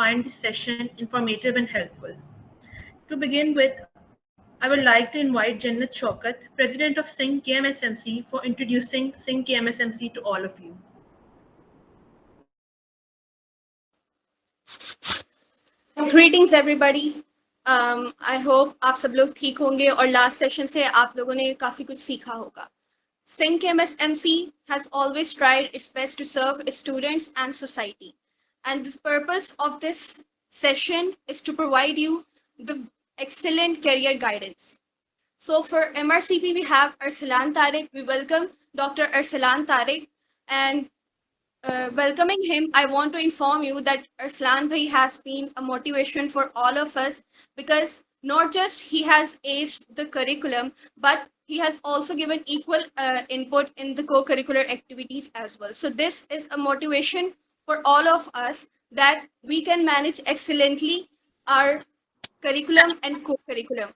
find this session informative and helpful. To begin with, I would like to invite Jannat Shaukat, President of Singh KMSMC, for introducing Singh KMSMC to all of you. Greetings everybody. I hope आप सब लोग ठीक होंगे और last session से आप लोगों ने काफ़ी कुछ सीखा होगा. Singh KMSMC has always tried its best to serve its students and society. And the purpose of this session is to provide you the excellent career guidance. So for MRCP, we have Arsalan Tariq. We welcome Dr. Arsalan Tariq, and welcoming him, I want to inform you that Arslan Bhai has been a motivation for all of us, because not just he has aced the curriculum, but he has also given equal input in the co-curricular activities as well. So this is a motivation for all of us that we can manage excellently our curriculum and co-curriculum,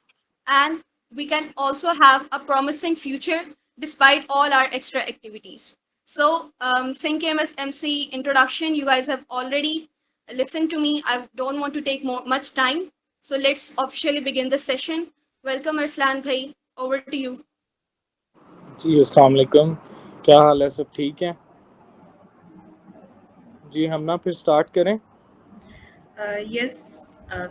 and we can also have a promising future despite all our extra activities. So, Singh KMSMC introduction, you guys have already listened to me. I don't want to take much time. So let's officially begin the session. Welcome Arslan Bhai, over to you. जी अस्सलाम वालेकुम, क्या हाल है? सब ठीक हैं जी? हम ना फिर स्टार्ट करें. Yes,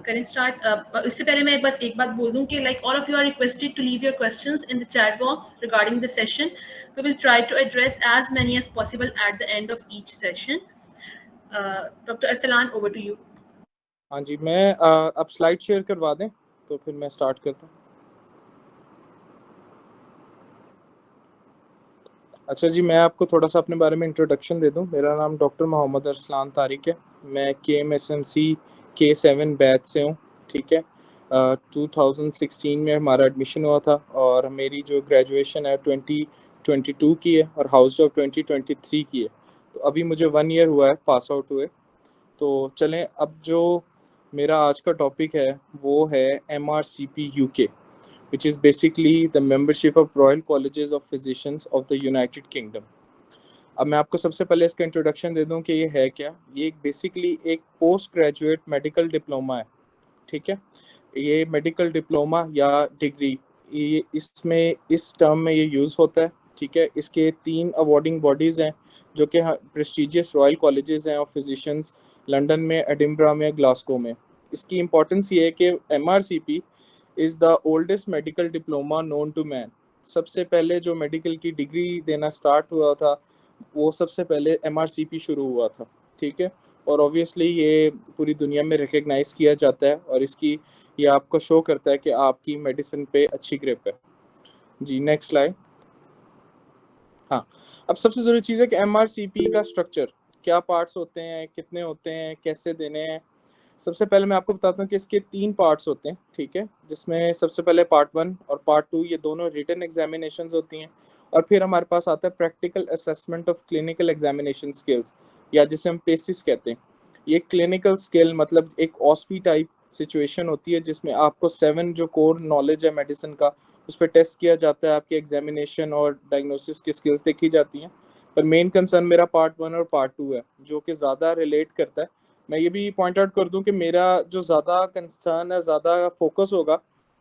करें start. इससे पहले मैं बस एक बात बोल दूं कि like all of you are requested to leave your questions in the chat box regarding the session. We will try to address as many as possible at the end of each session. Dr. Arsalan, over to you. हाँ जी, मैं अब slide share करवा दें तो फिर मैं start करता हूँ. अच्छा जी, मैं आपको थोड़ा सा अपने बारे में इंट्रोडक्शन दे दूं. मेरा नाम डॉक्टर मोहम्मद अरसलान तारिक है. मैं KMSMC K7 बैच से हूँ. ठीक है. 2016 में हमारा एडमिशन हुआ था और मेरी जो ग्रेजुएशन है 2022 की है और हाउस जॉब 2023 की है. तो अभी मुझे 1 ईयर हुआ है पास आउट हुए. तो चलें, अब जो मेरा आज का टॉपिक है वो है MRCP UK, which is basically the membership of Royal Colleges of Physicians of the United Kingdom. अब मैं आपको सबसे पहले इसका इंट्रोडक्शन दे दूं कि ये है क्या. ये बेसिकली एक पोस्ट ग्रेजुएट मेडिकल डिप्लोमा है. ठीक है. ये मेडिकल डिप्लोमा या डिग्री, ये इसमें इस टर्म में ये यूज़ होता है. ठीक है. इसके 3 अवार्डिंग बॉडीज़ हैं जो कि प्रेस्टिजियस रॉयल कॉलेजेस हैं ऑफ फिजिशियंस, लंदन में, एडिनबरा में, ग्लासगो में. इसकी इम्पोर्टेंस ये है कि MRCP is the oldest medical diploma known to man. सबसे पहले जो मेडिकल की डिग्री देना स्टार्ट हुआ था वो सबसे पहले MRCP शुरू हुआ था. ठीक है. और ऑब्वियसली ये पूरी दुनिया में रिकग्नाइज किया जाता है और इसकी ये आपको शो करता है कि आपकी मेडिसिन पे अच्छी ग्रिप है. जी, नेक्स्ट स्लाइड. हाँ, अब सबसे ज़रूरी चीज़ है कि MRCP का स्ट्रक्चर, क्या पार्ट्स होते हैं, कितने होते हैं, कैसे देने हैं. सबसे पहले मैं आपको बताता हूँ कि इसके 3 पार्ट्स होते हैं. ठीक है. जिसमें सबसे पहले पार्ट 1 और पार्ट 2, ये दोनों रिटन एग्जामिनेशंस होती हैं. और फिर हमारे पास आता है practical assessment of clinical examination skills, या जिसे हम पेसिस कहते हैं. ये क्लिनिकल स्किल मतलब एक ऑस्पी टाइप सिचुएशन होती है जिसमें आपको 7 जो कोर नॉलेज है मेडिसिन का उस पर टेस्ट किया जाता है. आपकी एग्जामिनेशन और डायग्नोसिस की स्किल्स देखी जाती हैं. पर मेन कंसर्न मेरा पार्ट 1 और पार्ट 2 है जो कि ज़्यादा रिलेट करता है. मैं ये भी पॉइंट आउट कर दूं कि मेरा जो ज़्यादा कंसर्न है, ज़्यादा फोकस होगा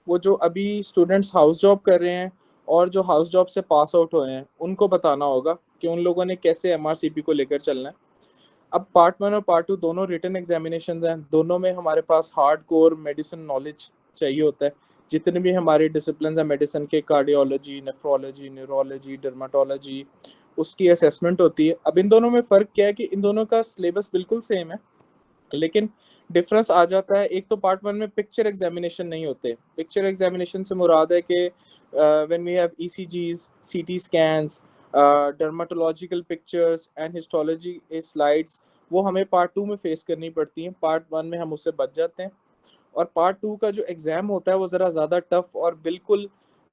वो जो अभी स्टूडेंट्स हाउस जॉब कर रहे हैं और जो हाउस जॉब से पास आउट हुए हैं उनको बताना होगा कि उन लोगों ने कैसे MRCP को लेकर चलना है. अब पार्ट 1 और पार्ट 2 दोनों रिटन एग्जामिनेशंस हैं. दोनों में हमारे पास हार्ड कोर मेडिसिन नॉलेज चाहिए होता है. जितने भी हमारे डिसिप्लिन हैं मेडिसिन के, कार्डियोलॉजी, नेफ्रोलॉजी, न्यूरोलॉजी, डर्माटोलॉजी, उसकी असेसमेंट होती है. अब इन दोनों में फ़र्क क्या है कि इन दोनों का सिलेबस बिल्कुल सेम है, लेकिन डिफरेंस आ जाता है. एक तो पार्ट 1 में पिक्चर एग्जामिनेशन नहीं होते. पिक्चर एग्जामिनेशन से मुराद है कि when we have ECGs, CT scans, dermatological pictures and histology slides, वो हमें पार्ट 2 में फेस करनी पड़ती हैं. पार्ट 1 में हम उससे बच जाते हैं. और पार्ट 2 का जो एग्ज़ाम होता है वो ज़रा ज़्यादा टफ और बिल्कुल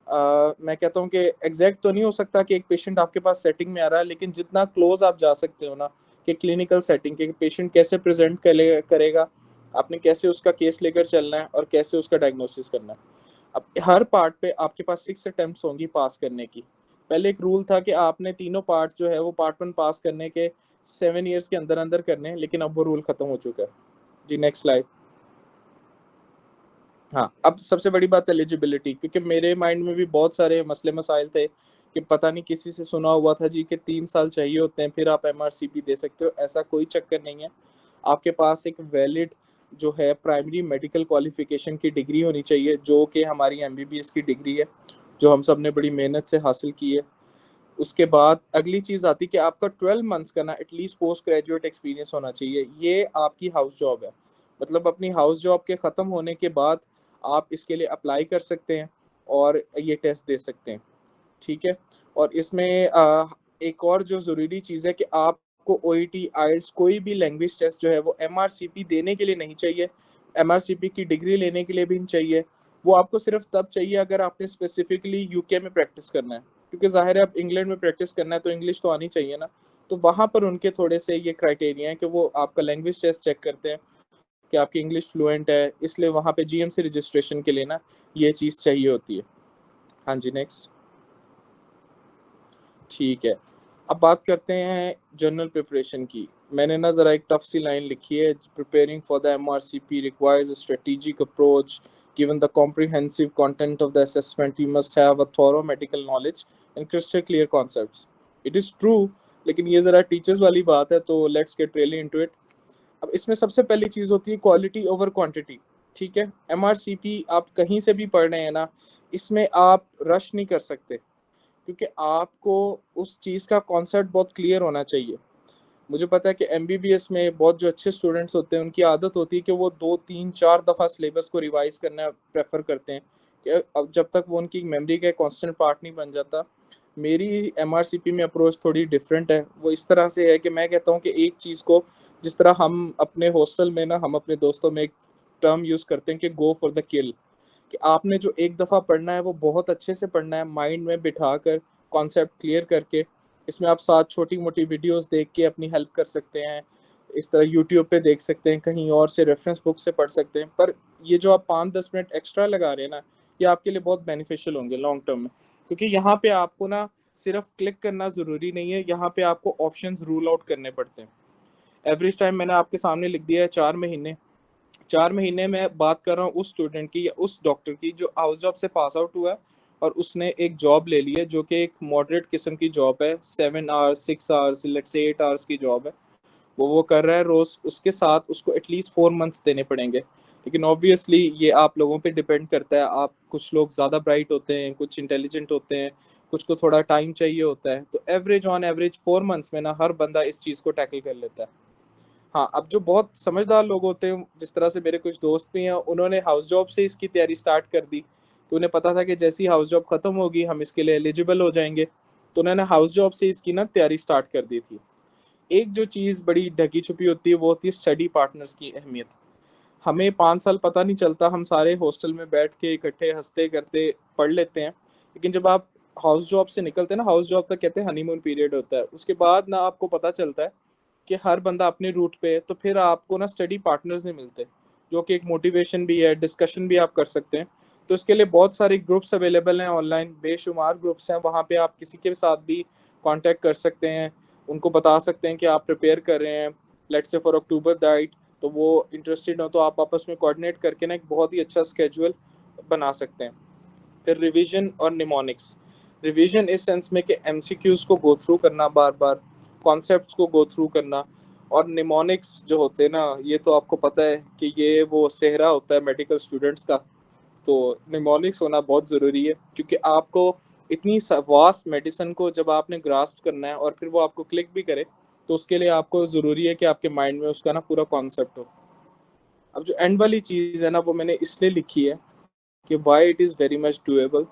मैं कहता हूँ कि एग्जैक्ट तो नहीं हो सकता कि एक पेशेंट आपके पास सेटिंग में आ रहा है, लेकिन जितना क्लोज आप जा सकते हो ना कि क्लिनिकल सेटिंग के पेशेंट कैसे प्रेजेंट करेगा, आपने कैसे उसका केस लेकर चलना है और कैसे उसका डायग्नोसिस करना है. अब हर पार्ट पे आपके पास 6 अटेम्प्ट्स होंगी पास करने की. पहले एक रूल था कि आपने तीनों पार्ट्स जो है वो पार्ट 1 पास करने के 7 ईयर्स के अंदर अंदर करने हैं, लेकिन अब वो रूल ख़त्म हो चुका है. जी नेक्स्ट स्लाइड। हाँ, अब सबसे बड़ी बात एलिजिबिलिटी, क्योंकि मेरे माइंड में भी बहुत सारे मसले मसाइल थे कि पता नहीं किसी से सुना हुआ था जी कि 3 साल चाहिए होते हैं फिर आप एमआरसीपी दे सकते हो। ऐसा कोई चक्कर नहीं है। आपके पास एक वैलिड जो है प्राइमरी मेडिकल क्वालिफिकेशन की डिग्री होनी चाहिए, जो कि हमारी एमबीबीएस की डिग्री है, जो हम सब ने बड़ी मेहनत से हासिल की है। उसके बाद अगली चीज़ आती है कि आपका 12 मंथ्स का ना एटलीस्ट पोस्ट ग्रेजुएट एक्सपीरियंस होना चाहिए। ये आपकी हाउस जॉब है, मतलब अपनी हाउस जॉब के ख़त्म होने के बाद आप इसके लिए अप्लाई कर सकते हैं और ये टेस्ट दे सकते हैं, ठीक है। और इसमें एक और जो ज़रूरी चीज़ है कि आपको ओईटी, आइल्स कोई भी लैंग्वेज टेस्ट जो है वो एमआरसीपी देने के लिए नहीं चाहिए, एमआरसीपी की डिग्री लेने के लिए भी नहीं चाहिए। वो आपको सिर्फ तब चाहिए अगर आपने स्पेसिफिकली यूके में प्रैक्टिस करना है, क्योंकि ज़ाहिर है अब इंग्लैंड में प्रैक्टिस करना है तो इंग्लिश तो आनी चाहिए ना। तो वहाँ पर उनके थोड़े से ये क्राइटेरिया हैं कि वो आपका लैंग्वेज टेस्ट चेक करते हैं कि आपकी इंग्लिश फ्लुएंट है, इसलिए वहाँ पे जीएमसी रजिस्ट्रेशन के लिए ना ये चीज़ चाहिए होती है। हाँ जी नेक्स्ट। ठीक है, अब बात करते हैं जनरल प्रिपरेशन की। मैंने ना ज़रा एक टफ सी लाइन लिखी है, preparing for the MRCP requires a strategic approach given the comprehensive content of the assessment you must have a thorough medical knowledge and crystal clear concepts. It is true, लेकिन ये ज़रा teachers वाली बात है तो let's get really into it. अब इसमें सबसे पहली चीज़ होती है क्वालिटी ओवर क्वांटिटी, ठीक है। एमआरसीपी आप कहीं से भी पढ़ रहे हैं ना, इसमें आप रश नहीं कर सकते, क्योंकि आपको उस चीज़ का कॉन्सेप्ट बहुत क्लियर होना चाहिए। मुझे पता है कि एमबीबीएस में बहुत जो अच्छे स्टूडेंट्स होते हैं उनकी आदत होती है कि वो 2, 3, 4 दफ़ा सिलेबस को रिवाइज करना प्रेफर करते हैं कि अब जब तक वो उनकी मेमोरी का कांस्टेंट पार्ट नहीं बन जाता। मेरी एमआरसीपी में अप्रोच थोड़ी डिफरेंट है। वो इस तरह से है कि मैं कहता हूँ कि एक चीज़ को, जिस तरह हम अपने हॉस्टल में ना हम अपने दोस्तों में एक टर्म यूज़ करते हैं कि गो फॉर द किल, कि आपने जो एक दफ़ा पढ़ना है वो बहुत अच्छे से पढ़ना है, माइंड में बिठा कर कॉन्सेप्ट क्लियर करके। इसमें आप साथ छोटी मोटी वीडियोस देख के अपनी हेल्प कर सकते हैं, इस तरह यूट्यूब पे देख सकते हैं, कहीं और से रेफरेंस बुक से पढ़ सकते हैं। पर ये जो आप 5-10 मिनट एक्स्ट्रा लगा रहे हैं ना, ये आपके लिए बहुत बेनिफिशियल होंगे लॉन्ग टर्म में, क्योंकि यहाँ पे आपको ना सिर्फ क्लिक करना ज़रूरी नहीं है, यहाँ पे आपको ऑप्शंस रूल आउट करने पड़ते हैं। एवरेज टाइम मैंने आपके सामने लिख दिया है 4 महीने। 4 महीने में बात कर रहा हूँ उस स्टूडेंट की या उस डॉक्टर की जो हाउस जॉब से पास आउट हुआ है और उसने एक जॉब ले ली है जो कि एक मॉडरेट किस्म की जॉब है, 7 hours 6 hours let's say 8 hours की जॉब है, वो कर रहा है रोज। उसके साथ उसको एटलीस्ट 4 मंथ्स देने पड़ेंगे। लेकिन ऑब्वियसली ये आप लोगों पे डिपेंड करता है। आप कुछ लोग ज़्यादा ब्राइट होते हैं, कुछ इंटेलिजेंट होते हैं, कुछ को थोड़ा टाइम चाहिए होता है, तो एवरेज ऑन एवरेज 4 मंथ्स में ना हर बंदा इस चीज़ को टैकल कर लेता है। हाँ, अब जो बहुत समझदार लोग होते हैं, जिस तरह से मेरे कुछ दोस्त भी हैं, उन्होंने हाउस जॉब से इसकी तैयारी स्टार्ट कर दी। तो उन्हें पता था कि जैसी हाउस जॉब ख़त्म होगी हम इसके लिए एलिजिबल हो जाएंगे, तो उन्होंने हाउस जॉब से इसकी ना तैयारी स्टार्ट कर दी थी। एक जो चीज़ बड़ी ढकी छुपी होती है वो होती है स्टडी पार्टनर्स की अहमियत। हमें 5 साल पता नहीं चलता, हम सारे हॉस्टल में बैठ के इकट्ठे हंसते करते पढ़ लेते हैं, लेकिन जब आप हाउस जॉब से निकलते हैं ना, हाउस जॉब तक कहते हैं हनीमून पीरियड होता है, उसके बाद ना आपको पता चलता है कि हर बंदा अपने रूट पे है, तो फिर आपको ना स्टडी पार्टनर्स नहीं मिलते, जो कि एक मोटिवेशन भी है, डिस्कशन भी आप कर सकते हैं। तो इसके लिए बहुत सारे ग्रुप्स अवेलेबल हैं ऑनलाइन, बेशुमार ग्रुप्स हैं, वहाँ पे आप किसी के साथ भी कांटेक्ट कर सकते हैं, उनको बता सकते हैं कि आप प्रिपेयर कर रहे हैं let's say for October diet, तो वो इंटरेस्टेड हो तो आप आपस में कोऑर्डिनेट करके ना एक बहुत ही अच्छा स्केड्यूल बना सकते हैं। फिर रिवीजन और निमोनिक्स। रिवीजन इस सेंस में कि एमसीक्यूज को गो थ्रू करना, बार बार कॉन्सेप्ट्स को गो थ्रू करना। और निमोनिक्स जो होते हैं ना, ये तो आपको पता है कि ये वो सेहरा होता है मेडिकल स्टूडेंट्स का, तो निमोनिक्स होना बहुत ज़रूरी है, क्योंकि आपको इतनी वास्ट मेडिसिन को जब आपने ग्रास्प करना है और फिर वो आपको क्लिक भी करे, तो उसके लिए आपको ज़रूरी है कि आपके माइंड में उसका ना पूरा कॉन्सेप्ट हो। अब जो एंड वाली चीज़ है ना, वो मैंने इसलिए लिखी है कि why it is very much doable,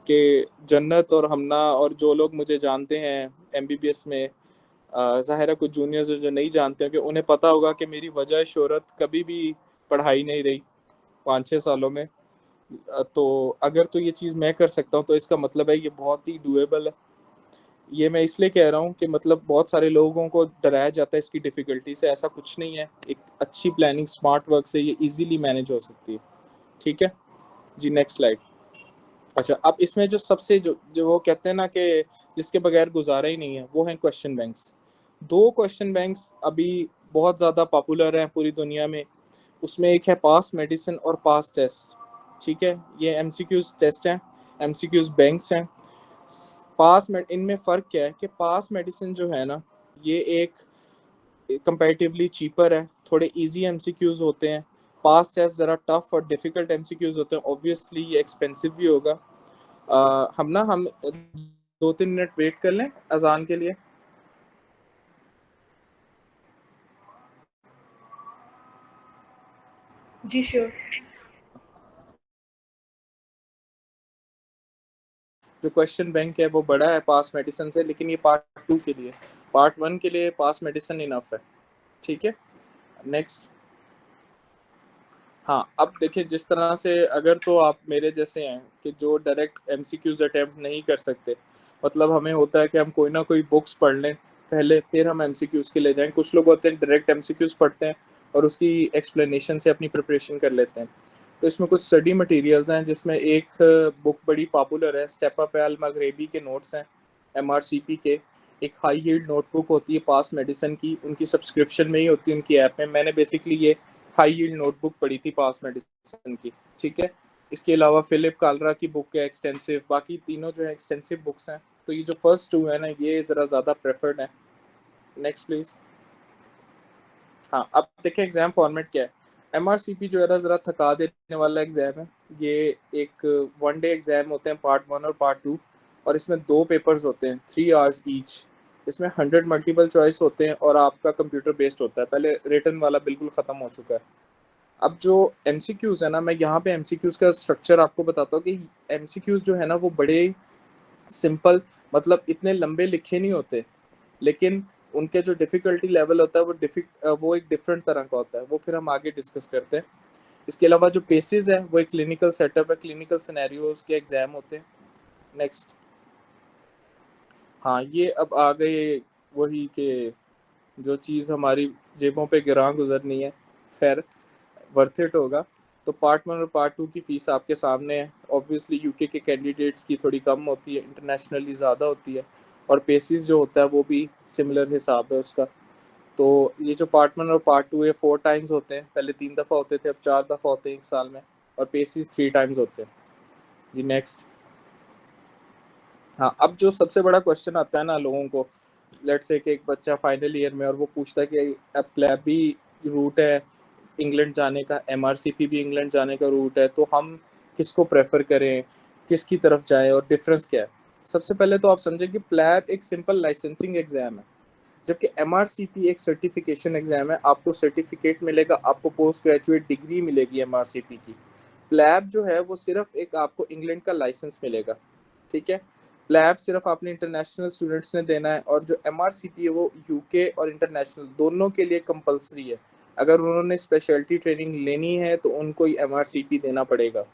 कि जन्नत और हमना और जो लोग मुझे जानते हैं एमबीबीएस में, ज़ाहिर है कुछ जूनियर्स जो नहीं जानते हैं, कि उन्हें पता होगा कि मेरी वजह शोहरत कभी भी पढ़ाई नहीं रही 5-6 सालों में। तो अगर तो ये चीज़ मैं कर सकता हूँ तो इसका मतलब है ये बहुत ही डूएबल है। ये मैं इसलिए कह रहा हूँ कि मतलब बहुत सारे लोगों को डराया जाता है इसकी डिफ़िकल्टी से, ऐसा कुछ नहीं है। एक अच्छी प्लानिंग, स्मार्ट वर्क से ये ईज़िली मैनेज हो सकती है। ठीक है? जी नेक्स्ट स्लाइड। अच्छा, अब इसमें जो सबसे जो जो वो कहते हैं ना कि जिसके बगैर गुजारा ही नहीं है, वो हैं क्वेश्चन बैंक्स। 2 क्वेश्चन बैंक्स अभी बहुत ज़्यादा पॉपुलर हैं पूरी दुनिया में। उसमें एक है पास मेडिसिन और पास टेस्ट, ठीक है। ये एमसीक्यूज टेस्ट हैं, एमसीक्यूज बैंक्स हैं। इनमें फ़र्क क्या है कि पास मेडिसिन जो है ना, ये एक कंपैरेटिवली चीपर है, थोड़े इजी एमसीक्यूज होते हैं। पास टेस्ट ज़रा टफ और डिफ़िकल्ट एमसीक्यूज होते हैं, ऑब्वियसली ये एक्सपेंसिव भी होगा। हम 2-3 मिनट वेट कर लें अजान के लिए। जी श्योर। जो क्वेश्चन बैंक है वो बड़ा है पास मेडिसिन से, लेकिन ये पार्ट 2 के लिए, पार्ट 1 के लिए पास मेडिसिन इनफ है, ठीक है। नेक्स्ट। हाँ, अब देखिए, जिस तरह से अगर तो आप मेरे जैसे हैं कि जो डायरेक्ट एमसीक्यूज अटेम्प्ट नहीं कर सकते, मतलब हमें होता है कि हम कोई ना कोई बुक्स पढ़ लें पहले, फिर हम एमसीक्यूज के ले जाएं। कुछ लोग होते हैं डायरेक्ट एमसीक्यूज पढ़ते हैं और उसकी एक्सप्लेनेशन से अपनी प्रिपरेशन कर लेते हैं। तो इसमें कुछ स्टडी मटेरियल्स हैं, जिसमें एक बुक बड़ी पॉपुलर है, स्टेप अप अल मगरेबी के नोट्स हैं एमआरसीपी के। एक हाई यील्ड नोटबुक होती है पास मेडिसिन की, उनकी सब्सक्रिप्शन में ही होती है उनकी ऐप में। मैंने बेसिकली ये हाई यील्ड नोटबुक पढ़ी थी पास मेडिसिन की, ठीक है। इसके अलावा फिलिप कालरा की बुक है एक्सटेंसिव, बाकी तीनों जो है एक्सटेंसिव बुक्स हैं। तो ये जो फर्स्ट 2 है ना, ये ज़रा ज़्यादा प्रेफर्ड है। Next please. हाँ, अब देखिए एग्जाम फॉर्मेट क्या है। एमआरसीपी जो है ना, ज़रा थका देने वाला एग्जाम है। ये एक 1 डे एग्जाम होते हैं, पार्ट 1 और पार्ट 2, और इसमें 2 पेपर्स होते हैं, 3 आवर्स ईच। इसमें 100 मल्टीपल चॉइस होते हैं और आपका कंप्यूटर बेस्ड होता है। पहले रिटन वाला बिल्कुल ख़त्म हो चुका है। अब जो एमसीक्यूज है ना, मैं यहाँ पे एमसीक्यूज का स्ट्रक्चर आपको बताता हूँ कि एमसीक्यूज जो है ना, वो बड़े सिंपल, मतलब इतने लंबे लिखे नहीं होते, लेकिन उनके जो डिफिकल्टी लेवल होता है वो एक डिफरेंट तरह का होता है। वो फिर हम आगे डिस्कस करते हैं। इसके अलावा जो पेसेस है वो एक क्लिनिकल सेटअप है, क्लिनिकल सिनेरियोज के एग्जाम होते हैं। नेक्स्ट। हाँ, ये अब आ गए वही के जो चीज़ हमारी जेबों पे गिरा गुजरनी है, खैर वर्थ इट होगा। तो पार्ट 1 और पार्ट 2 की फ़ीस आपके सामने है। ऑब्वियसली यूके के कैंडिडेट्स की थोड़ी कम होती है, इंटरनेशनली ज़्यादा होती है, और पेसिस जो होता है वो भी सिमिलर हिसाब है उसका। तो ये जो पार्ट 1 और पार्ट 2 है, 4 टाइम्स होते हैं, पहले 3 दफ़ा होते थे, अब 4 दफ़ा होते हैं 1 साल में, और पेसिस 3 टाइम्स होते हैं। जी नेक्स्ट। हाँ, अब जो सबसे बड़ा क्वेश्चन आता है ना लोगों को, लेट्स से कि एक बच्चा फाइनल ईयर में और वो पूछता है कि अब प्लेब भी रूट है इंग्लैंड जाने का, एमआरसीपी भी इंग्लैंड जाने का रूट है, तो हम किसको प्रेफर करें, किसकी तरफ जाएं और डिफरेंस क्या है। सबसे पहले तो आप समझें कि प्लेब एक सिंपल लाइसेंसिंग एग्जाम है, जबकि एमआरसीपी एक सर्टिफिकेशन एग्जाम है। आपको सर्टिफिकेट मिलेगा, आपको पोस्ट ग्रेजुएट डिग्री मिलेगी एमआरसीपी की। प्लेब जो है वो सिर्फ एक आपको इंग्लैंड का लाइसेंस मिलेगा, ठीक है। प्लेब सिर्फ आपने इंटरनेशनल स्टूडेंट्स ने देना है, और जो एमआरसीपी है वो यूके और इंटरनेशनल दोनों के लिए कंपलसरी है। अगर उन्होंने स्पेशलिटी ट्रेनिंग लेनी है तो उनको ही एमआरसीपी देना पड़ेगा।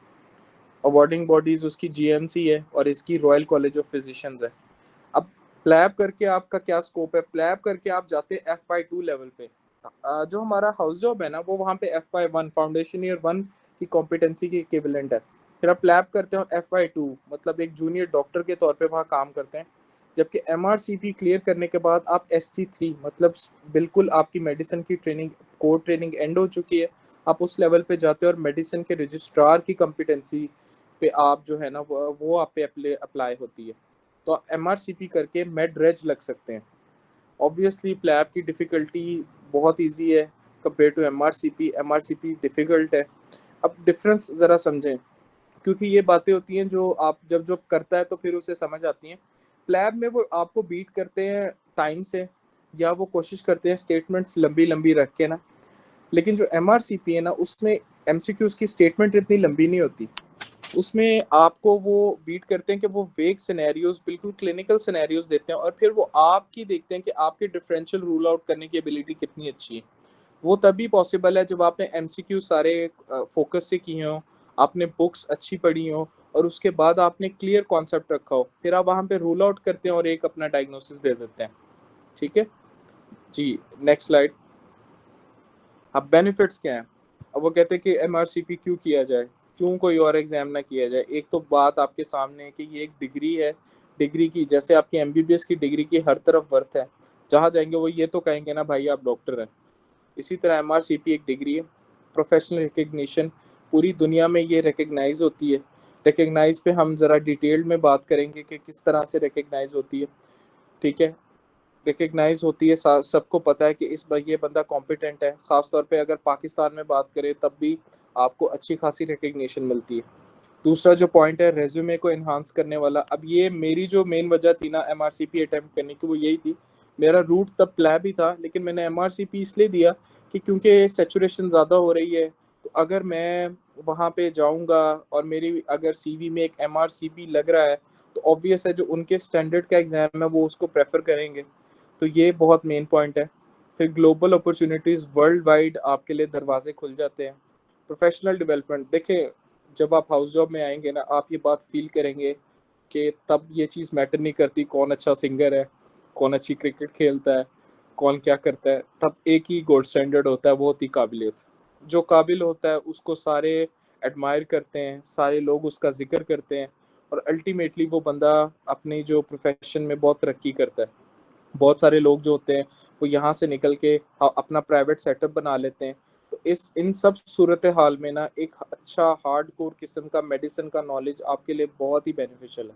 अवॉर्डिंग बॉडीज उसकी जीएमसी है और इसकी रॉयल कॉलेज ऑफ फिजिशियंस है। अब प्लैब करके आपका क्या स्कोप है, प्लैब करके आप जाते हैं FY2 लेवल पे। जो हमारा हाउस जॉब है ना, वो वहाँ पे FY1 फाउंडेशन ईयर 1 की कॉम्पिटेंसी की इक्विवेलेंट है। फिर आप प्लैब करते हो FY2, मतलब एक जूनियर डॉक्टर के तौर पे वहाँ काम करते हैं। जबकि MRCP क्लियर करने के बाद आप ST3, मतलब बिल्कुल आपकी मेडिसिन की ट्रेनिंग, कोर ट्रेनिंग एंड हो चुकी है, आप उस लेवल पे जाते हो और मेडिसिन के रजिस्ट्रार की कॉम्पिटेंसी पे आप जो है ना वो आप पे अप्लाई होती है। तो एमआरसीपी करके मेड रेज लग सकते हैं। ऑब्वियसली प्लैब की डिफ़िकल्टी बहुत इजी है compare to MRCP. MRCP difficult है। अब डिफरेंस ज़रा समझें, क्योंकि ये बातें होती हैं जो आप जब जब करता है तो फिर उसे समझ आती हैं। प्लैब में वो आपको बीट करते हैं टाइम से, या वो कोशिश करते हैं स्टेटमेंट्स लंबी लंबी रख के ना, लेकिन जो एमआरसीपी है ना, उसमें एमसीक्यूज की स्टेटमेंट इतनी लंबी नहीं होती। उसमें आपको वो बीट करते हैं कि वो वेग सिनेरियोज, बिल्कुल क्लिनिकल सिनेरियोज देते हैं, और फिर वो आपकी देखते हैं कि आपकी डिफरेंशियल रूल आउट करने की एबिलिटी कितनी अच्छी है। वो तभी पॉसिबल है जब आपने एमसीक्यू सारे फोकस से किए हों, आपने बुक्स अच्छी पढ़ी हों, और उसके बाद आपने क्लियर कॉन्सेप्ट रखा हो, फिर आप वहाँ पे रूल आउट करते हैं और एक अपना डायग्नोसिस दे देते हैं, ठीक है जी। Next slide. अब बेनिफिट्स क्या हैं। अब वो कहते हैं कि एमआरसीपी क्यों किया जाए, क्यों कोई और एग्जाम ना किया जाए। एक तो बात आपके सामने है कि ये एक डिग्री है, डिग्री की जैसे आपकी एमबीबीएस की डिग्री की हर तरफ वर्थ है, जहाँ जाएंगे वो ये तो कहेंगे ना भाई आप डॉक्टर हैं। इसी तरह एमआरसीपी एक डिग्री है। प्रोफेशनल रिकग्निशन पूरी दुनिया में ये रिकग्नाइज होती है। रिकग्नाइज पे हम ज़रा डिटेल्ड में बात करेंगे कि किस तरह से रिकग्नाइज होती है, ठीक है। रिकग्नाइज होती है, सबको पता है कि ये बंदा कॉम्पिटेंट है। ख़ास तौर पे अगर पाकिस्तान में बात करें तब भी आपको अच्छी खासी रिकग्निशन मिलती है। दूसरा जो पॉइंट है रेज्यूमे को इन्हांस करने वाला, अब ये मेरी जो मेन वजह थी ना MRCP अटेम्प्ट करने की वो यही थी। मेरा रूट तब प्लैब ही था, लेकिन मैंने MRCP इसलिए दिया कि क्योंकि सैचुरेशन ज़्यादा हो रही है, तो अगर मैं वहाँ पे जाऊँगा और मेरी अगर CV में एक MRCP लग रहा है तो ऑब्वियस है जो उनके स्टैंडर्ड का एग्ज़ाम है वो उसको प्रेफर करेंगे। तो ये बहुत मेन पॉइंट है। फिर ग्लोबल अपॉर्चुनिटीज़, वर्ल्ड वाइड आपके लिए दरवाजे खुल जाते हैं। प्रोफेशनल डेवलपमेंट, देखिए जब आप हाउस जॉब में आएंगे ना आप ये बात फील करेंगे कि तब ये चीज़ मैटर नहीं करती कौन अच्छा सिंगर है, कौन अच्छी क्रिकेट खेलता है, कौन क्या करता है। तब एक ही गोल्ड स्टैंडर्ड होता है, वो होती काबिलियत। जो काबिल होता है उसको सारे एडमायर करते हैं, सारे लोग उसका जिक्र करते हैं और अल्टीमेटली वो बंदा अपनी जो प्रोफेशन में बहुत तरक्की करता है। बहुत सारे लोग जो होते हैं वो यहाँ से निकल के अपना प्राइवेट सेटअप बना लेते हैं। तो इन सब सूरत हाल में ना एक अच्छा हार्डकोर किस्म का मेडिसिन का नॉलेज आपके लिए बहुत ही बेनिफिशियल है।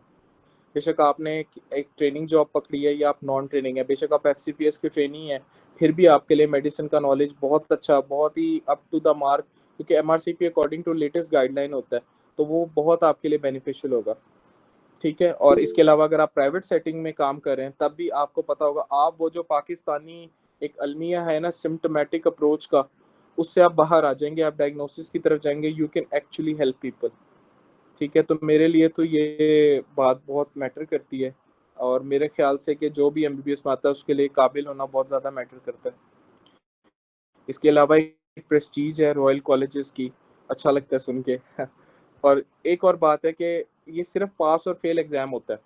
बेशक आपने एक ट्रेनिंग जॉब पकड़ी है या आप नॉन ट्रेनिंग है, बेशक आप FCPS के ट्रेनी है, फिर भी आपके लिए मेडिसिन का नॉलेज बहुत अच्छा, बहुत ही अप टू द मार्क, क्योंकि MRCP according to latest guideline होता है, तो वो बहुत आपके लिए बेनिफिशियल होगा, ठीक है। और इसके अलावा अगर आप प्राइवेट सेटिंग में काम कर रहे हैं तब भी आपको पता होगा, आप वो जो पाकिस्तानी एक अलमिया है ना सिम्टोमेटिक अप्रोच का, उससे आप बाहर आ जाएंगे, आप डायग्नोसिस की तरफ जाएंगे, you can actually help people, ठीक है। तो मेरे लिए तो ये बात बहुत मैटर करती है और मेरे ख्याल से कि जो भी MBBS में आता है उसके लिए काबिल होना बहुत ज़्यादा मैटर करता है। इसके अलावा एक प्रेस्टीज है रॉयल कॉलेजेस की, अच्छा लगता है सुन के और एक और बात है कि ये सिर्फ पास और फेल एग्ज़ाम होता है।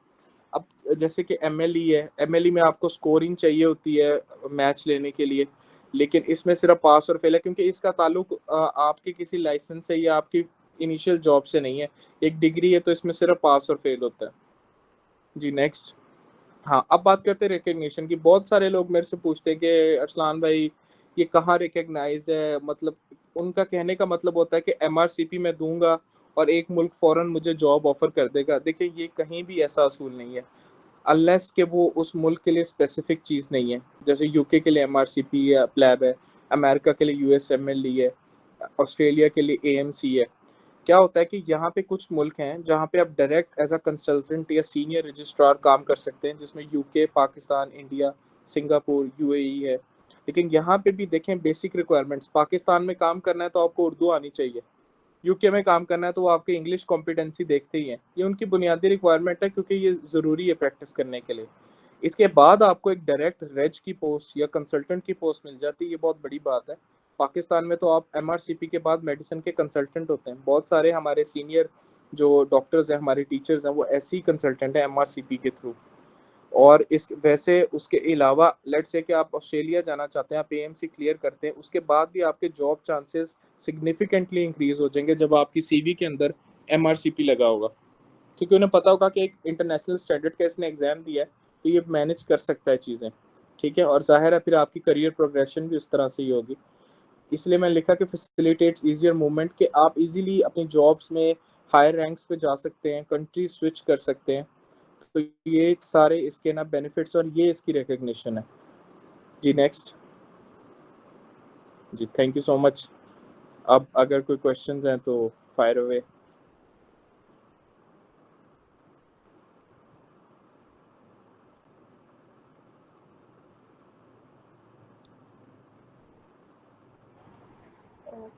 अब जैसे कि MLE है, MLE में आपको स्कोरिंग चाहिए होती है मैच लेने के लिए, लेकिन इसमें सिर्फ पास और फेल है, क्योंकि इसका ताल्लुक आपके किसी लाइसेंस से या आपकी इनिशियल जॉब से नहीं है। एक डिग्री है तो इसमें सिर्फ पास और फेल होता है। जी नेक्स्ट। हाँ, अब बात करते हैं रिकग्निशन की। बहुत सारे लोग मेरे से पूछते हैं कि अरसलान भाई ये कहाँ रिकग्नाइज है, मतलब उनका कहने का मतलब होता है कि MRCP में दूंगा और एक मुल्क फ़ौरन मुझे जॉब ऑफर कर देगा। देखिए ये कहीं भी ऐसा असूल नहीं है, अनलेस कि वो उस मुल्क के लिए स्पेसिफिक चीज़ नहीं है। जैसे UK के लिए MRCP या प्लैब है, अमेरिका के लिए USMLE है, ऑस्ट्रेलिया के लिए AMC है। क्या होता है कि यहाँ पे कुछ मुल्क हैं जहाँ पे आप डायरेक्ट एज अ कंसल्टेंट या सीनियर रजिस्ट्रार काम कर सकते हैं, जिसमें UK, Pakistan, India, Singapore, UAE है। लेकिन यहाँ पे भी देखें बेसिक रिक्वायरमेंट्स, पाकिस्तान में काम करना है तो आपको उर्दू आनी चाहिए, UK में काम करना है तो वो आपकी इंग्लिश कॉम्पिटेंसी देखते ही हैं। ये उनकी बुनियादी रिक्वायरमेंट है क्योंकि ये ज़रूरी है प्रैक्टिस करने के लिए। इसके बाद आपको एक डायरेक्ट रेज की पोस्ट या कंसल्टेंट की पोस्ट मिल जाती है, ये बहुत बड़ी बात है। पाकिस्तान में तो आप MRCP के बाद मेडिसिन के कंसल्टेंट होते हैं। बहुत सारे हमारे सीनियर जो डॉक्टर्स हैं, हमारे टीचर्स हैं, वो ऐसे ही कंसल्टेंट हैं MRCP के थ्रू। और इस वैसे उसके अलावा लेट्स से कि आप ऑस्ट्रेलिया जाना चाहते हैं, आप AMC क्लियर करते हैं, उसके बाद भी आपके जॉब चांसेस सिग्निफिकेंटली इंक्रीज हो जाएंगे जब आपकी CV के अंदर MRCP लगा होगा, क्योंकि उन्हें पता होगा कि एक इंटरनेशनल स्टैंडर्ड का इसने एग्जाम दिया है तो ये मैनेज कर सकता है चीज़ें, ठीक है। और जाहिर है फिर आपकी करियर प्रोग्रेशन भी उस तरह से ही होगी। इसलिए मैंने लिखा कि फैसिलिटेट्स ईजियर मूवमेंट, कि आप इजीली अपनी जॉब्स में हायर रैंक्स पे जा सकते हैं, कंट्री स्विच कर सकते हैं। तो ये सारे इसके ना बेनिफिट्स और ये इसकी रिकग्निशन है। जी नेक्स्ट। जी थैंक यू सो मच। अब अगर कोई क्वेश्चंस हैं तो fire away.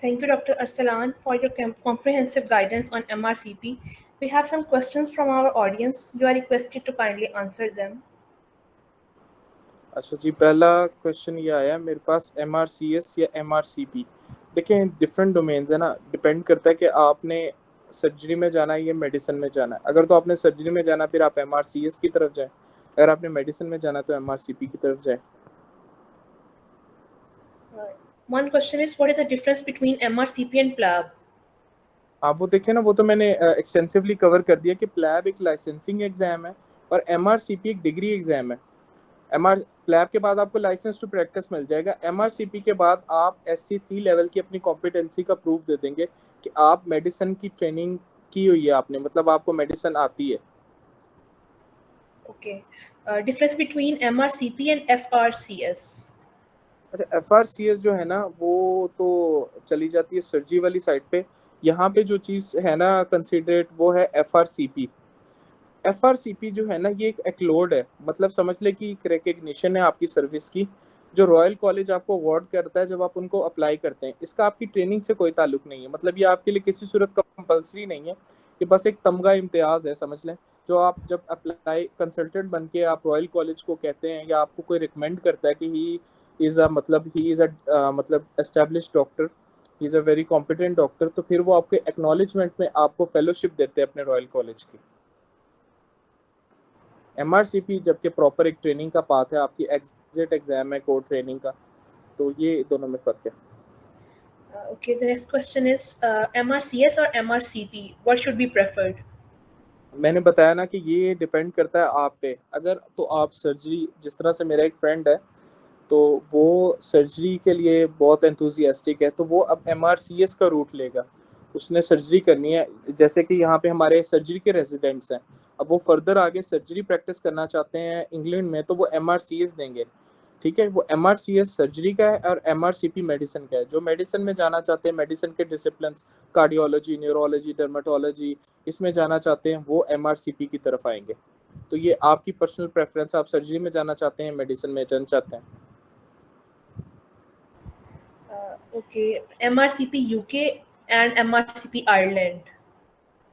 Thank you, Dr. Arsalan, for your comprehensive guidance on MRCP. We have some questions from our audience. You are requested to kindly answer them. अच्छा जी, पहला question ये आया मेरे पास, MRCS या MRCP। देखें डिफरेंट डोमेन्स है ना, depend करता है कि आपने सर्जरी में जाना है या मेडिसिन में जाना है। अगर तो आपने सर्जरी में जाना फिर आप MRCS की तरफ जाएं, अगर आपने मेडिसिन में जाना तो MRCP की तरफ जाएं। One question is, what is the difference between MRCP and PLAB? आप वो देखें ना, वो तो मैंने एक्सटेंसिवली कवर कर दिया कि प्लैब एक लाइसेंसिंग एग्जाम है और MRCP एक डिग्री एग्जाम है। प्लैब के बाद आपको लाइसेंस टू प्रैक्टिस मिल जाएगा। एमआरसीपी के बाद आप ST3 लेवल की अपनी कॉम्पिटेंसी का प्रूफ दे देंगे कि आप मेडिसिन की ट्रेनिंग की हुई है आपने, मतलब आपको मेडिसिन आती है। Okay. Difference between MRCP and FRCS. अच्छा, FRCS जो है ना वो तो चली जाती है सर्जरी वाली साइड पे। यहाँ पे जो चीज़ है ना कंसिडरेट वो है FRCP। FRCP जो है ना ये एक एक्लोड है, मतलब समझ ले कि एक रिकग्निशन है आपकी सर्विस की, जो रॉयल कॉलेज आपको अवार्ड करता है जब आप उनको अप्लाई करते हैं। इसका आपकी ट्रेनिंग से कोई ताल्लुक नहीं है, मतलब ये आपके लिए किसी सूरत कंपल्सरी नहीं है, ये बस एक तमगा इम्तियाज है समझ लें। जो आप जब अप्लाई कंसल्टेंट बन के आप रॉयल कॉलेज को कहते हैं या आपको कोई रिकमेंड करता है कि ही इज़ अ मतलब established doctor, he is a very competent doctor, तो फिर वो आपके एक्नॉलेजमेंट में आपको फेलोशिप देते हैं अपने रॉयल कॉलेज की। MRCP जबकि प्रॉपर एक ट्रेनिंग का पाथ है, आपकी एग्जिट एग्जाम है कोर ट्रेनिंग का, तो ये दोनों में फर्क है। Okay, the next question is MRCS or MRCP? What should be preferred? मैंने बताया ना कि ये डिपेंड करता है आप पे। अगर तो आप सर्जरी, जिस तरह से मेरा एक फ्रेंड है तो वो सर्जरी के लिए बहुत एंथुजियास्टिक है, तो वो अब MRCS का रूट लेगा, उसने सर्जरी करनी है। जैसे कि यहाँ पे हमारे सर्जरी के रेजिडेंट्स हैं, अब वो फर्दर आगे सर्जरी प्रैक्टिस करना चाहते हैं इंग्लैंड में, तो वो MRCS देंगे। ठीक है, वो MRCS सर्जरी का है और MRCP मेडिसिन का है। जो मेडिसिन में जाना चाहते हैं, मेडिसिन के डिसिप्लिन कार्डियोलॉजी, न्यूरोलॉजी, डर्माटोलॉजी, इसमें जाना चाहते हैं वो MRCP की तरफ आएंगे। तो ये आपकी पर्सनल प्रेफरेंस, आप सर्जरी में जाना चाहते हैं, मेडिसिन में जाना चाहते हैं। Okay, MRCP UK and MRCP Ireland.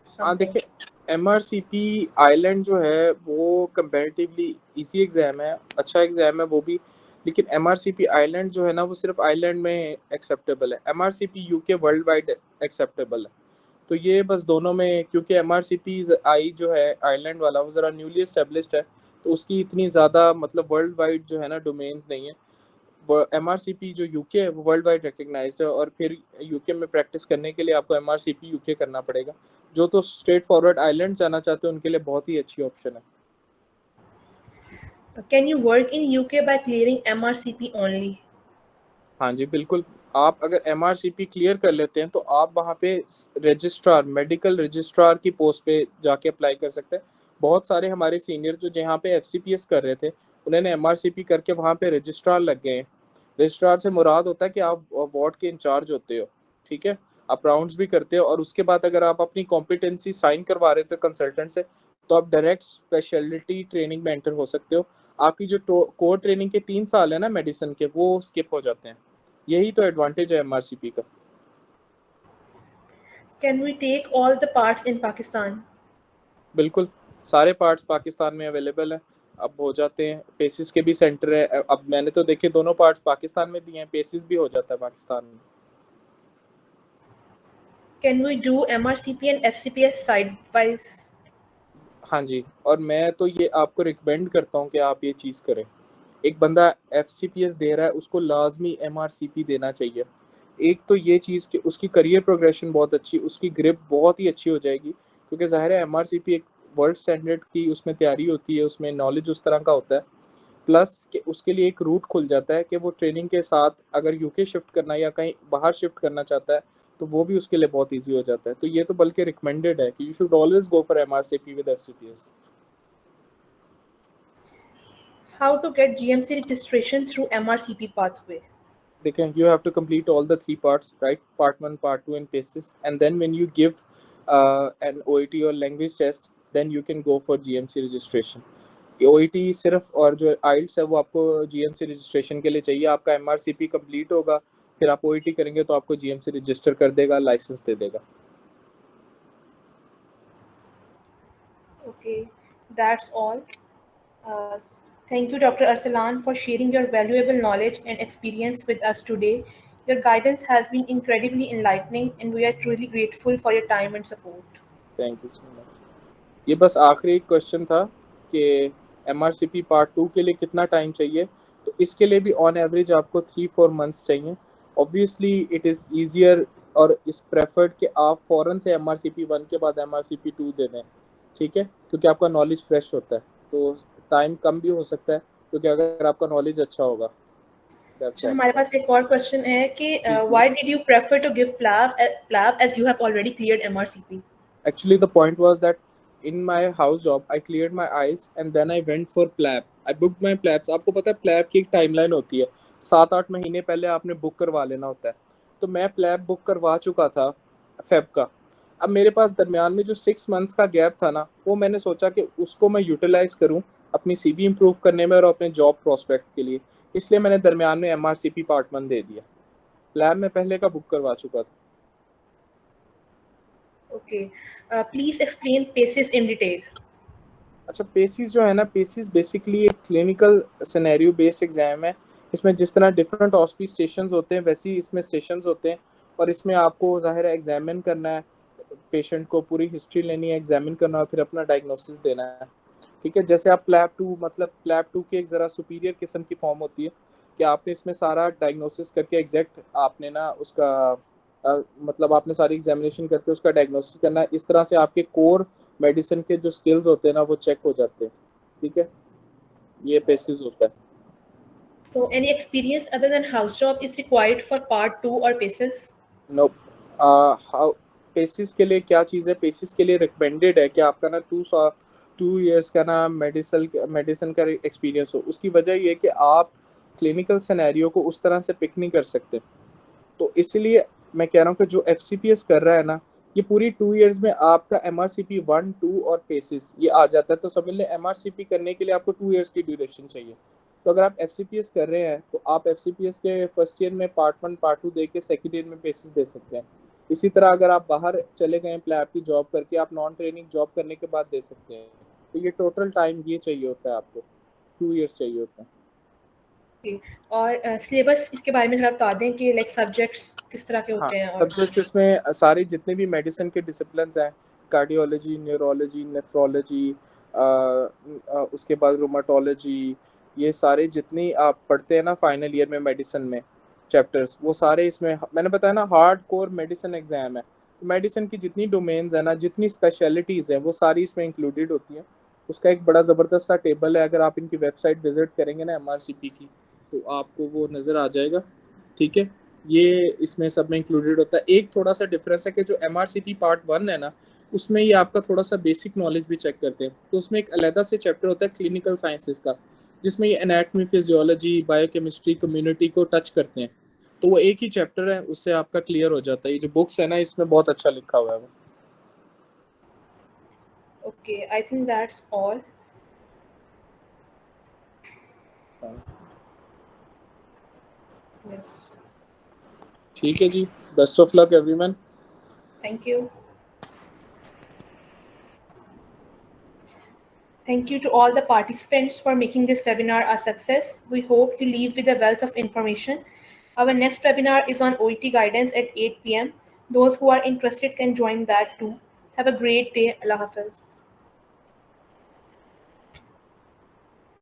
हाँ Something. देखिए, MRCP आइलैंड जो है वो कंपैरेटिवली इजी एग्जाम है, अच्छा एग्जाम है वो भी, लेकिन MRCP आइलैंड जो है ना वो सिर्फ आइलैंड में एक्सेप्टेबल है। MRCP UK world wide acceptable है। तो ये बस दोनों में, क्योंकि MRCP आई जो है आइलैंड वाला वो ज़रा न्यूली एस्टेब्लिश्ड है, तो उसकी इतनी ज़्यादा मतलब वर्ल्ड वाइड जो है ना डोमेन्स नहीं है। MRCP जो यूके है वो वर्ल्ड वाइड रिकग्नाइज्ड है, और फिर यूके में प्रैक्टिस करने के लिए आपको MRCP यूके करना पड़ेगा। जो तो स्ट्रेट फॉरवर्ड आइलैंड जाना चाहते हैं उनके लिए बहुत ही अच्छी ऑप्शन है। Can you work in UK by clearing MRCP only? हाँ जी बिल्कुल, आप अगर MRCP क्लियर कर लेते हैं तो आप वहाँ पे रजिस्ट्रार, मेडिकल रजिस्ट्रार की पोस्ट पे जाके अप्लाई कर सकते हैं। बहुत सारे हमारे सीनियर जो जहाँ पे FCPS कर रहे थे उन्होंने MRCP करके वहाँ पे रजिस्ट्रार लग गए हैं। रजिस्ट्रार से मुराद होता है कि आप वार्ड के इंचार्ज होते हो, ठीक है, आप राउंड्स भी करते हो, और उसके बाद अगर आप अपनी कॉम्पिटेंसी साइन करवा रहे थे कंसल्टेंट से तो आप डायरेक्ट स्पेशलिटी ट्रेनिंग में एंटर हो सकते हो। आपकी जो कोर ट्रेनिंग के 3 साल है ना मेडिसिन के, वो स्किप हो जाते हैं। यही तो एडवांटेज है MRCP का। Can we take all the parts in Pakistan? बिल्कुल, सारे पार्ट्स पाकिस्तान में अवेलेबल है, अब हो जाते हैं। पेसिस के भी सेंटर है, अब मैंने तो देखे दोनों पार्ट्स पाकिस्तान में दिए हैं, पेसिस भी हो जाता है पाकिस्तान में। Can we do MRCP and FCPS side by? हाँ जी, और मैं तो ये आपको रिकमेंड करता हूँ कि आप ये चीज़ करें। एक बंदा FCPS दे रहा है उसको लाजमी MRCP देना चाहिए। एक तो ये चीज़ कि उसकी करियर प्रोग्रेशन बहुत अच्छी, उसकी ग्रिप बहुत ही अच्छी हो जाएगी, क्योंकि ज़ाहिर है MRCP एक वर्ल्ड स्टैंडर्ड की उसमें तैयारी होती है, उसमें नॉलेज उस तरह का होता है। प्लस कि उसके लिए एक रूट खुल जाता है कि वो ट्रेनिंग के साथ अगर यूके शिफ्ट करना या कहीं बाहर शिफ्ट करना चाहता है तो वो भी उसके लिए बहुत ईजी हो जाता है। तो ये तो बल्कि रिकमेंडेड है कि you should always go for MRCP with FCPS। How to get GMC registration through MRCP pathway? देखें, you have to complete all the 3 parts, right? Part 1, part 2 and PACES, and then when you give an OET or language test, then you can go for GMC registration. OET सिर्फ, और जो IELTS है वो आपको GMC registration के लिए चाहिए। आपका MRCP कंप्लीट होगा, फिर आप OET करेंगे तो आपको GMC रजिस्टर कर देगा, लाइसेंस दे देगा। Okay, that's all. Thank you, Dr. Arsalan, for sharing your valuable knowledge and experience with us today. Your guidance has been incredibly enlightening, and we are truly grateful for your time and support. Thank you so much. ये बस आखिरी question था कि MRCP part 2 के लिए कितना time चाहिए, तो इसके लिए भी ऑन एवरेज आपको 3-4 मंथ्स चाहिए। ऑब्वियसली इट इज़ ईजियर और इस प्रेफर्ड कि आप फ़ौरन से MRCP 1 के बाद MRCP 2 दे दें, ठीक है, क्योंकि आपका नॉलेज फ्रेश होता है, तो टाइम कम भी हो सकता है, क्योंकि अगर आपका नॉलेज अच्छा होगा। That's all. हमारे पास एक और क्वेश्चन है कि why did you prefer to give PLAB as you have already cleared MRCP? Actually, the point was that in my house job, I cleared my IELTS and then I went for PLAB. I booked my PLABs. आपको पता है PLAB की एक timeline होती है, 7-8 महीने पहले आपने बुक करवा लेना होता है। तो मैं PLAB बुक करवा चुका था फेब का। अब मेरे पास दरमियान में जो 6 मंथ्स का गैप था ना, वो मैंने सोचा कि उसको मैं यूटिलाइज करूँ अपनी CV इम्प्रूव करने में और अपने जॉब प्रोस्पेक्ट के लिए। इसलिए मैंने दरमियान में MRCP पार्ट 1 दे दिया। PLAB में पहले का बुक करवा चुका था। Okay. Please explain PACES in detail. अच्छा, पेसिस जो है ना, पेसिस बेसिकली एक क्लिनिकल सिनेरियो बेस्ड एग्जाम है। इसमें जिस तरह डिफरेंट हॉस्पी स्टेशंस होते हैं, वैसे ही इसमें स्टेशंस होते हैं और इसमें आपको ज़ाहिर है एग्जामिन करना है, पेशेंट को पूरी हिस्ट्री लेनी है, एग्जामिन करना है, फिर अपना डायग्नोसिस देना है। ठीक है, जैसे आप प्लैब 2 मतलब प्लैब 2 की एक ज़रा सुपीरियर किस्म की फॉर्म होती है कि आपने इसमें सारा डायग्नोसिस करके एग्जैक्ट आपने ना उसका मतलब आपने सारी एग्जामिनेशन करके उसका डायग्नोसिस करना है। इस तरह से आपके कोर मेडिसिन के जो स्किल्स होते हैं ना, वो चेक हो जाते हैं। ठीक है, ये पेसिस होता है। So, any experience other than house job is required for part 2 or PACES? No, पेसिस के लिए क्या चीज़ है, पेसिस के लिए रिकमेंडेड है कि आपका ना 2 ईयर्स का ना मेडिसिन का एक्सपीरियंस हो। उसकी वजह ये है कि आप क्लिनिकल सिनेरियो को उस तरह से पिक नहीं कर सकते। तो इसलिए मैं कह रहा हूँ कि जो FCPS कर रहा है ना, ये पूरी 2 ईयर्स में आपका MRCP 1, 2 और पेसिस ये आ जाता है। तो समझ लें MRCP करने के लिए आपको 2 ईयर्स की ड्यूरेशन चाहिए। तो अगर आप FCPS कर रहे हैं तो आप FCPS के फर्स्ट ईयर में पार्ट 1 पार्ट 2 दे के सेकेंड ईयर में पेसिस दे सकते हैं। इसी तरह अगर आप बाहर चले गए प्लैब की जॉब करके, आप नॉन ट्रेनिंग जॉब करने के बाद दे सकते हैं। तो ये टोटल टाइम ये चाहिए होता है आपको, 2 ईयर्स चाहिए होता है। Okay. और सिलेबस इसके बारे में थोड़ा बता दें कि लाइक सब्जेक्ट्स किस तरह के हाँ, होते हैं। और सब्जेक्ट्स इसमें सारी जितने भी मेडिसिन के डिसिप्लिन्स हैं, कार्डियोलॉजी, न्यूरोलॉजी, नेफ्रोलॉजी, उसके बाद रूमेटोलॉजी, ये सारे जितनी आप पढ़ते हैं ना फाइनल ईयर में मेडिसिन में चैप्टर्स, वो सारे इसमें मैंने बताया ना हार्ड कोर मेडिसिन एग्जाम है। मेडिसिन की जितनी डोमेन्स है ना, जितनी स्पेशलिटीज़ हैं, वो सारी इसमें इंक्लूडेड होती हैं। उसका एक बड़ा ज़बरदस्त सा टेबल है, अगर आप इनकी वेबसाइट विजिट करेंगे ना MRCP की, तो आपको वो नज़र आ जाएगा। ठीक है, ये इसमें सब में इंक्लूडेड होता है। एक थोड़ा सा डिफरेंस है कि जो MRCP पार्ट 1 है ना, उसमें ये आपका थोड़ा सा बेसिक नॉलेज भी चेक करते हैं। तो उसमें एक अलग से चैप्टर होता है क्लिनिकल साइंसेस का, जिसमें ये एनाटॉमी, फिजियोलॉजी, बायोकेमिस्ट्री, कम्युनिटी को टच करते हैं। तो वो एक ही चैप्टर है, उससे आपका क्लियर हो जाता है। ये जो बुक्स है ना, इसमें बहुत अच्छा लिखा हुआ है वो। Okay, I think that's all. Yes, ठीक है जी, best of luck everyone. Thank you. Thank you to all the participants for making this webinar a success. We hope you leave with a wealth of information. Our next webinar is on OET guidance at 8 p.m. Those who are interested can join that too. Have a great day. Allah Hafiz.